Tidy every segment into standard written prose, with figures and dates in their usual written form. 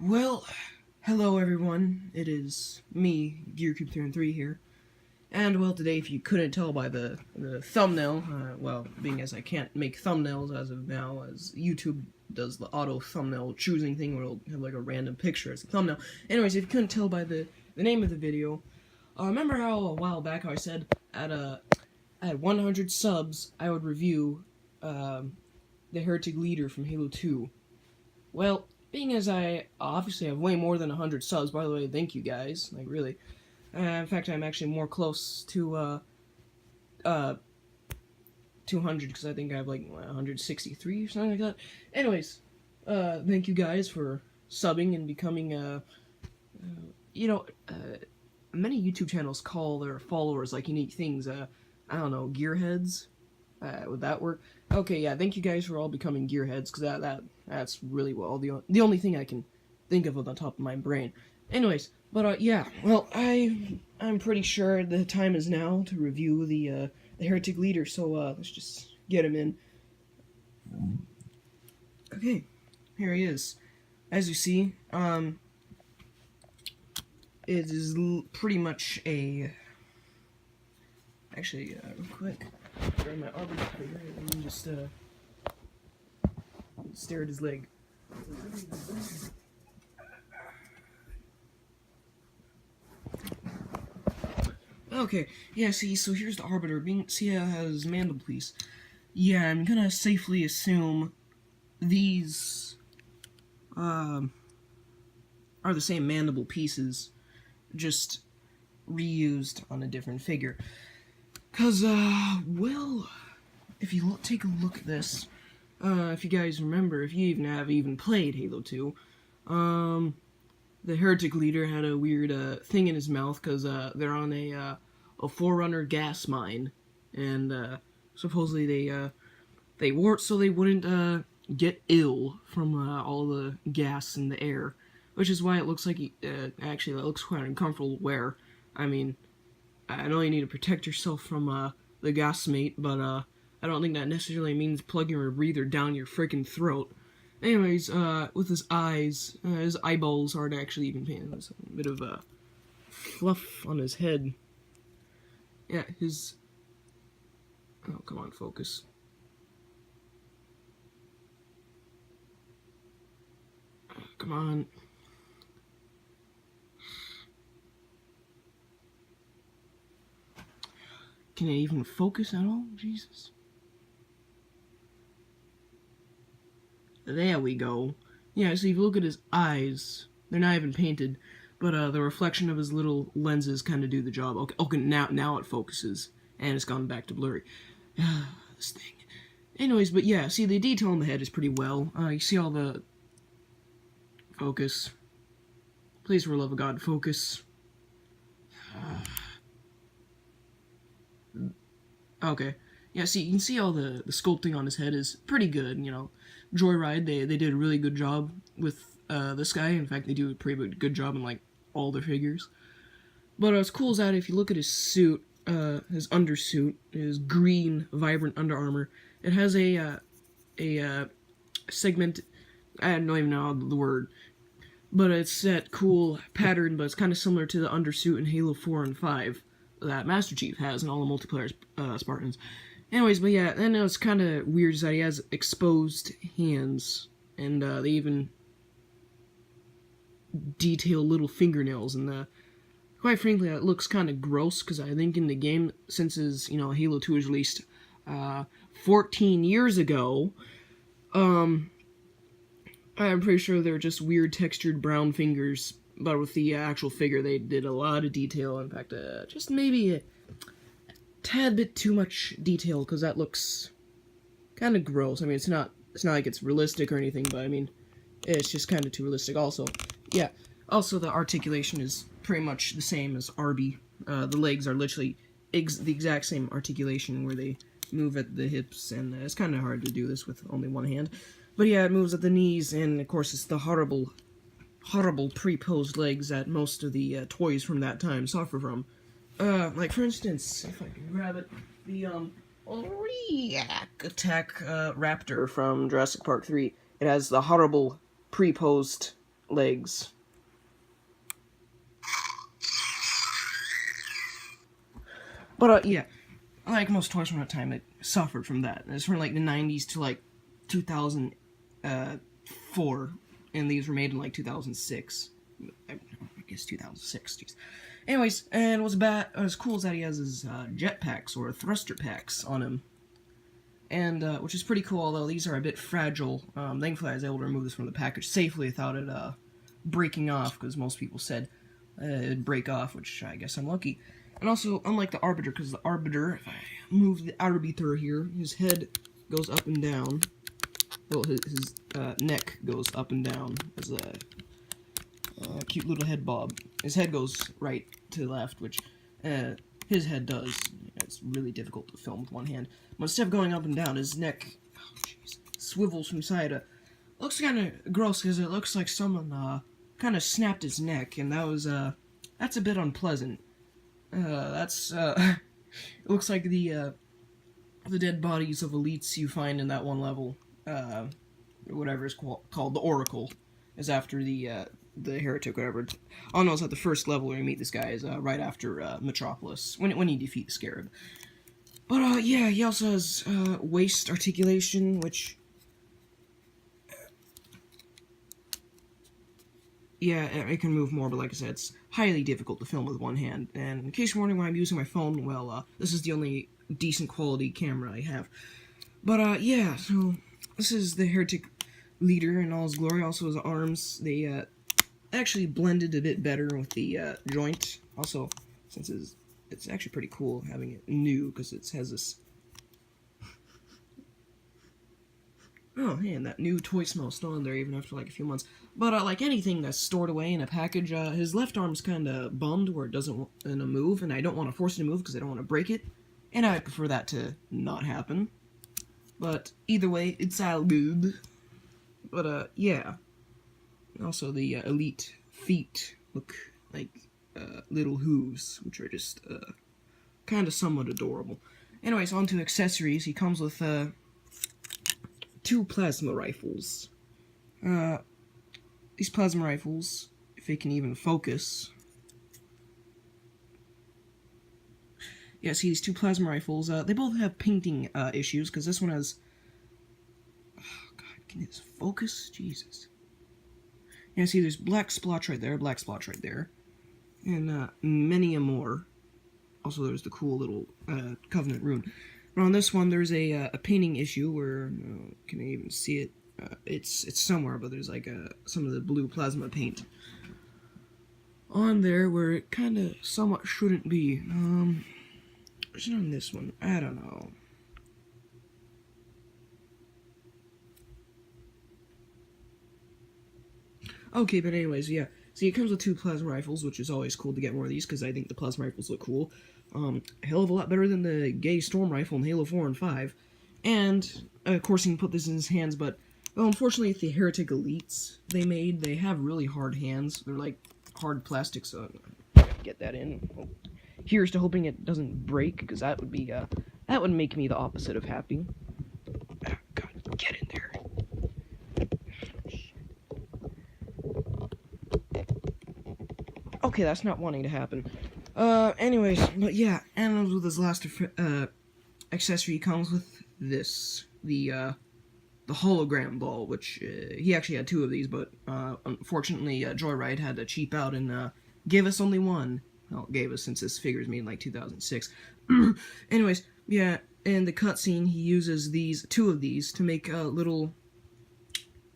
Well, hello everyone, it is me, Gearcube 3 here, and well, today, if you couldn't tell by the thumbnail, well, being as I can't make thumbnails as of now, as YouTube does the auto thumbnail choosing thing where it'll have like a random picture as a thumbnail. Anyways, if you couldn't tell by the name of the video, remember how a while back I said at 100 subs I would review the heretic leader from Halo 2? Well, being as I obviously have way more than 100 subs, by the way, thank you guys, like really. In fact, I'm actually more close to 200 because I think I have like 163 or something like that. Anyways, thank you guys for subbing and becoming many YouTube channels call their followers like unique things. I don't know, gearheads. Would that work? Okay, yeah, thank you guys for all becoming gearheads, because that's really well the only thing I can think of on the top of my brain. Anyways, but yeah, well, I'm pretty sure the time is now to review the heretic leader, so let's just get him in. Okay, here he is. As you see, it is pretty much a... Actually, real quick, grab my arbitrator and just stare at his leg. Okay, yeah, see, so here's the arbiter. See how it has mandible piece. Yeah, I'm gonna safely assume these are the same mandible pieces, just reused on a different figure. Cause, well, if you take a look at this, if you guys remember, if you even played Halo 2, the heretic leader had a weird, thing in his mouth, cause, they're on a Forerunner gas mine, and, supposedly they wore it so they wouldn't, get ill from, all the gas in the air, which is why it looks like, actually, it looks quite uncomfortable to wear. I mean, I know you need to protect yourself from, the gas mate, but, I don't think that necessarily means plugging your breather down your freaking throat. Anyways, with his eyes, his eyeballs aren't actually even painted. There's a bit of, fluff on his head. Yeah, his... Oh, come on, focus. Come on. Can it even focus at all? Jesus. There we go. Yeah, so if you look at his eyes, they're not even painted, but the reflection of his little lenses kind of do the job. Okay, now it focuses, and it's gone back to blurry. This thing. Anyways, but yeah, see, the detail on the head is pretty well. You see all the... Focus. Please, for the love of God, focus. Okay. Yeah, see, you can see all the sculpting on his head is pretty good, you know. Joyride, they did a really good job with this guy. In fact, they do a pretty good job in, like, all their figures. But as cool as that, if you look at his suit, his undersuit, his green, vibrant Under Armour, it has a segment, I don't even know the word, but it's that cool pattern, but it's kind of similar to the undersuit in Halo 4 and 5 that Master Chief has in all the multiplayer Spartans. Anyways, but yeah, and it's kind of weird that he has exposed hands, and they even detail little fingernails, and quite frankly, that looks kind of gross, because I think in the game, since his, Halo 2 was released 14 years ago, I'm pretty sure they're just weird textured brown fingers, but with the actual figure, they did a lot of detail. In fact, just maybe a tad bit too much detail, because that looks kind of gross. I mean, it's not like it's realistic or anything, but I mean, it's just kind of too realistic. Also, yeah. Also, the articulation is pretty much the same as Arby. The legs are literally the exact same articulation, where they move at the hips, and it's kind of hard to do this with only one hand. But yeah, it moves at the knees, and of course it's the horrible pre-posed legs that most of the toys from that time suffer from. Like for instance, if I can grab it, the Attack Raptor from Jurassic Park 3. It has the horrible pre-posed legs. But yeah, like most toys from that time, it suffered from that. It's from like the 90s to like 2004, and these were made in like 2006. I guess 2006. Geez. Anyways, and what's cool is that he has his jetpacks or thruster packs on him, and which is pretty cool. Although these are a bit fragile. Thankfully, I was able to remove this from the package safely without it breaking off, because most people said it'd break off, which I guess I'm lucky. And also, unlike the Arbiter, because the Arbiter, if I move the Arbiter here, his head goes up and down. Well, his neck goes up and down as a cute little head bob. His head goes right to left, which his head does. It's really difficult to film with one hand. But instead of going up and down, his neck swivels from side to... Looks kind of gross, because it looks like someone kind of snapped his neck, and that's a bit unpleasant. It looks like the dead bodies of elites you find in that one level, whatever it's called, the Oracle, is after the heretic, whatever. All I know is that the first level where you meet this guy is right after Metropolis, when you defeat the Scarab. But yeah, he also has waist articulation, which... Yeah, it can move more, but like I said, it's highly difficult to film with one hand. And in case you're wondering why I'm using my phone, well, this is the only decent quality camera I have. But, yeah, so this is the heretic leader in all his glory. Also, his arms, they actually blended a bit better with the joint. Also, since it's actually pretty cool having it new, because it has this... Oh, hey, and that new toy smell still on there even after like a few months. But like anything that's stored away in a package, his left arm's kind of bummed where it doesn't want to move, and I don't want to force it to move because I don't want to break it, and I prefer that to not happen. But either way, it's all good. But yeah. Also, the elite feet look like little hooves, which are just kind of somewhat adorable. Anyways, on to accessories. He comes with 2 plasma rifles. These plasma rifles, if they can even focus... Yeah, see, these 2 plasma rifles, they both have painting issues, because this one has... Oh, God, can this focus? Jesus. Yeah, see, there's black splotch right there, and many more. Also, there's the cool little Covenant rune. But on this one, there's a painting issue where, can I even see it? It's somewhere, but there's like some of the blue plasma paint on there where it kind of somewhat shouldn't be. Is it on this one? I don't know. Okay, but anyways, yeah. See, it comes with 2 plasma rifles, which is always cool to get more of these, because I think the plasma rifles look cool. A hell of a lot better than the gay storm rifle in Halo 4 and 5. And, of course, you can put this in his hands, but, well, unfortunately, the heretic elites they have really hard hands. They're like hard plastic, so get that in. Well, here's to hoping it doesn't break, because that would be, that would make me the opposite of happy. Oh, God, get in there. Okay, that's not wanting to happen. Anyways, but yeah, and with his last accessory, he comes with this, the Hologram Ball, which, he actually had 2 of these, but, unfortunately, Joyride had to cheap out and, gave us only one. Well, gave us since this figure's made in, like, 2006. Anyways, yeah, in the cutscene, he uses 2 of these to make, little...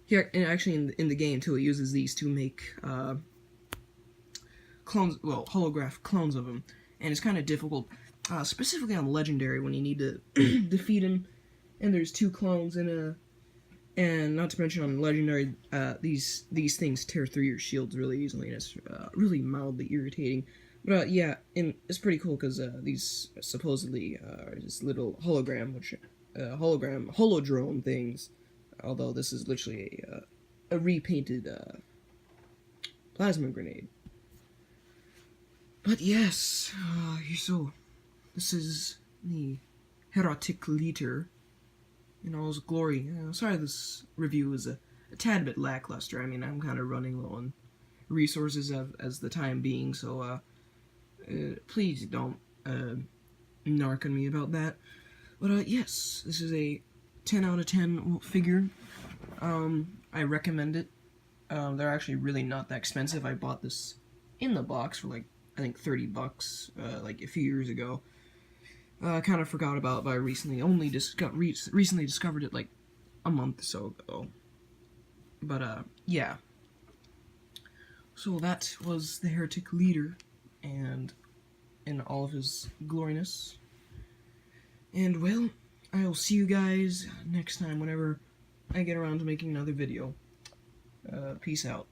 Here, and actually, in the game, too, he uses these to make, clones, well, holograph clones of him, and it's kind of difficult, specifically on Legendary when you need to defeat him, and there's 2 clones and not to mention on Legendary, these things tear through your shields really easily, and it's really mildly irritating. But yeah, and it's pretty cool because these supposedly are just little hologram, holodrome things, although this is literally a repainted plasma grenade. But yes, so this is the heretic leader in all his glory. Sorry this review is a a tad bit lackluster. I mean, I'm kind of running low on resources as the time being, so please don't narc on me about that. But yes, this is a 10 out of 10 figure. I recommend it. They're actually really not that expensive. I bought this in the box for like, I think $30, like a few years ago. I kind of forgot about it, but I recently discovered it like a month or so ago. But yeah. So that was the Heretic leader, and in all of his gloriness. And well, I'll see you guys next time whenever I get around to making another video. Peace out.